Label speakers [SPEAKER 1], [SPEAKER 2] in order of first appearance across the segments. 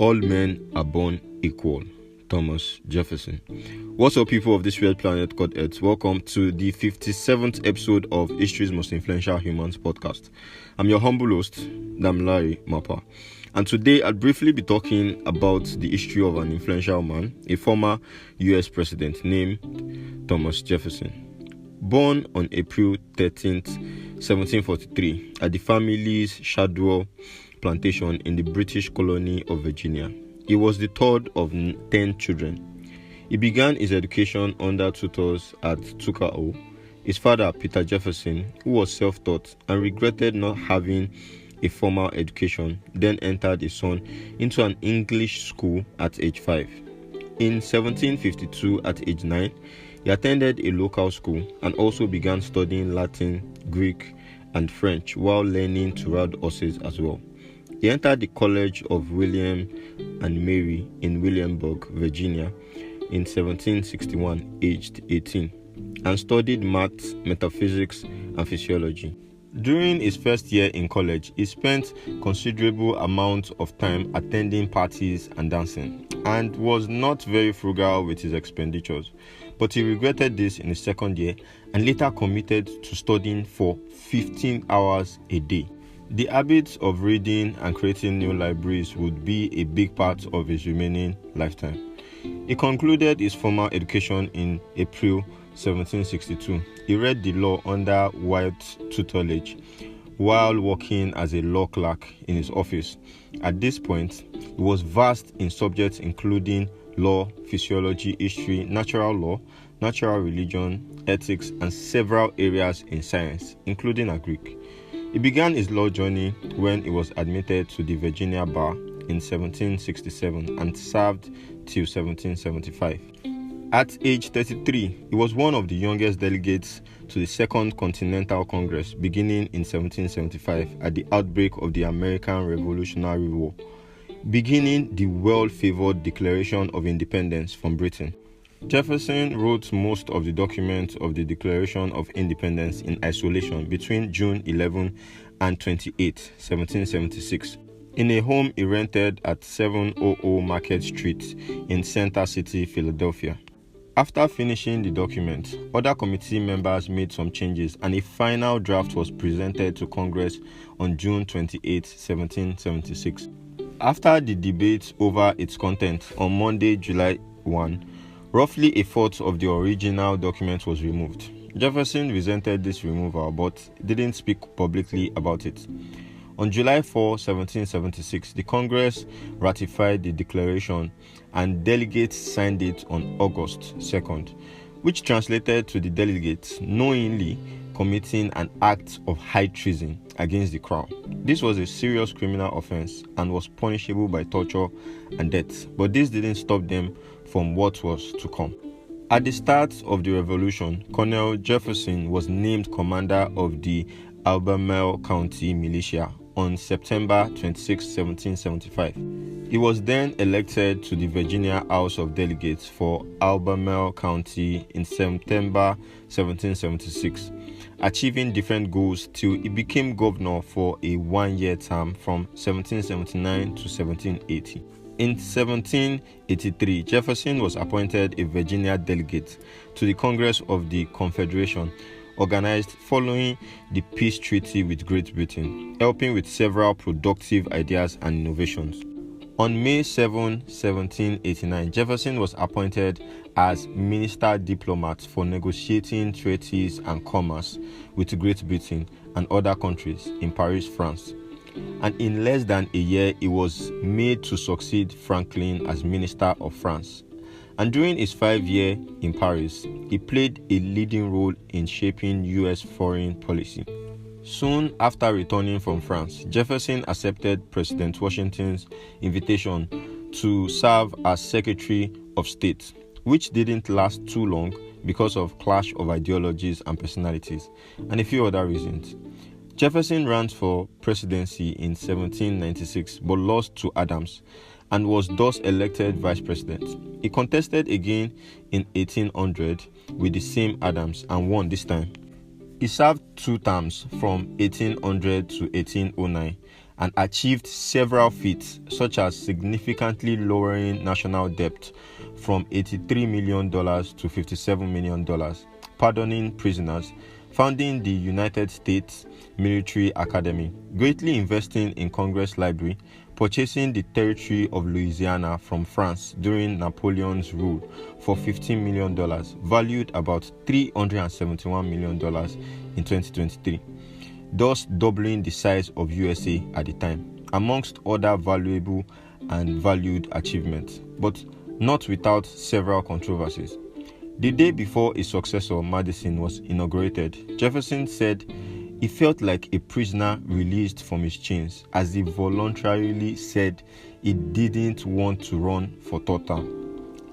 [SPEAKER 1] All men are born equal. Thomas Jefferson. What's up, people of this weird planet called Earth? Welcome to the 57th episode of History's Most Influential Humans podcast. I'm your humble host, Damilare Mapa. And today I'll briefly be talking about the history of an influential man, a former US president named Thomas Jefferson. Born on April 13th, 1743 at the family's Shadwell plantation in the British colony of Virginia. He was the third of 10 children. He began his education under tutors at Tuckahoe. His father, Peter Jefferson, who was self-taught and regretted not having a formal education, then entered his son into an English school at age 5. In 1752, at age 9, he attended a local school and also began studying Latin, Greek, and French while learning to ride horses as well. He entered the College of William and Mary in Williamsburg, Virginia in 1761, aged 18, and studied maths, metaphysics, and physiology. During his first year in college, he spent considerable amount of time attending parties and dancing, and was not very frugal with his expenditures. But he regretted this in his second year and later committed to studying for 15 hours a day. The habit of reading and creating new libraries would be a big part of his remaining lifetime. He concluded his formal education in April 1762. He read the law under White's tutelage while working as a law clerk in his office. At this point, he was vast in subjects including law, physiology, history, natural law, natural religion, ethics, and several areas in science, including Greek. He began his law journey when he was admitted to the Virginia bar in 1767 and served till 1775. At age 33, he was one of the youngest delegates to the Second Continental Congress beginning in 1775 at the outbreak of the American Revolutionary War, beginning the well-favored Declaration of Independence from Britain. Jefferson wrote most of the documents of the Declaration of Independence in isolation between June 11 and 28, 1776, in a home he rented at 700 Market Street in Center City, Philadelphia. After finishing the document, other committee members made some changes and a final draft was presented to Congress on June 28, 1776. After the debate over its content on Monday, July 1, roughly a fourth of the original document was removed. Jefferson resented this removal but didn't speak publicly about it. On July 4, 1776, the Congress ratified the declaration and delegates signed it on August 2nd, which translated to the delegates knowingly committing an act of high treason against the crown. This was a serious criminal offense and was punishable by torture and death, but this didn't stop them from what was to come. At the start of the revolution, Colonel Jefferson was named commander of the Albemarle County Militia on September 26, 1775. He was then elected to the Virginia House of Delegates for Albemarle County in September 1776, achieving different goals till he became governor for a one-year term from 1779 to 1780. In 1783, Jefferson was appointed a Virginia delegate to the Congress of the Confederation, organized following the peace treaty with Great Britain, helping with several productive ideas and innovations. On May 7, 1789, Jefferson was appointed as Minister Diplomat for negotiating treaties and commerce with Great Britain and other countries in Paris, France. And in less than a year, he was made to succeed Franklin as Minister of France. And during his 5 years in Paris, he played a leading role in shaping U.S. foreign policy. Soon after returning from France, Jefferson accepted President Washington's invitation to serve as Secretary of State, which didn't last too long because of clash of ideologies and personalities, and a few other reasons. Jefferson ran for presidency in 1796 but lost to Adams and was thus elected vice president. He contested again in 1800 with the same Adams and won this time. He served 2 terms from 1800 to 1809 and achieved several feats, such as significantly lowering national debt from $83 million to $57 million, pardoning prisoners, founding the United States Military Academy, greatly investing in Congress Library, purchasing the territory of Louisiana from France during Napoleon's rule for $15 million, valued about $371 million in 2023, thus doubling the size of USA at the time, amongst other valuable and valued achievements, but not without several controversies. The day before his successor, Madison, was inaugurated, Jefferson said he felt like a prisoner released from his chains, as he voluntarily said he didn't want to run for third term.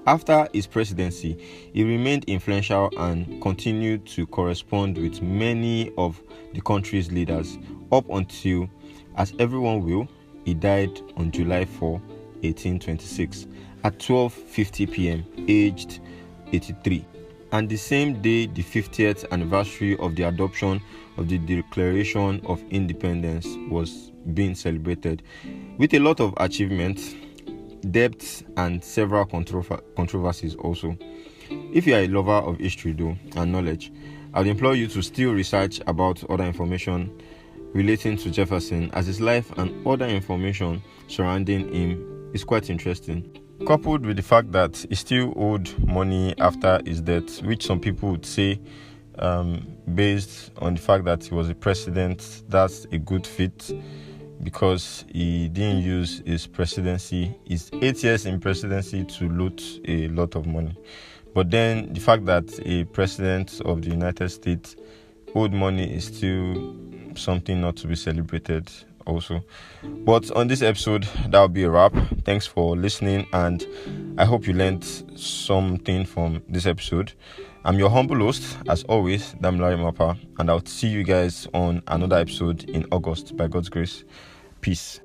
[SPEAKER 1] After his presidency, he remained influential and continued to correspond with many of the country's leaders up until, as everyone will, he died on July 4, 1826 at 12:50 p.m., aged 83. And the same day, the 50th anniversary of the adoption of the Declaration of Independence was being celebrated, with a lot of achievements, depths, and several controversies also. If you are a lover of history though and knowledge, I would implore you to still research about other information relating to Jefferson, as his life and other information surrounding him is quite interesting. Coupled with the fact that he still owed money after his death, which some people would say, based on the fact that he was a president, that's a good fit, because he didn't use his 8 years in presidency, to loot a lot of money. But then the fact that a president of the United States owed money is still something not to be celebrated also. But on this episode, that'll be a wrap. Thanks for listening, and I hope you learned something from this episode. I'm your humble host, as always, Damilare Mapa, and I'll see you guys on another episode in August by God's grace. Peace.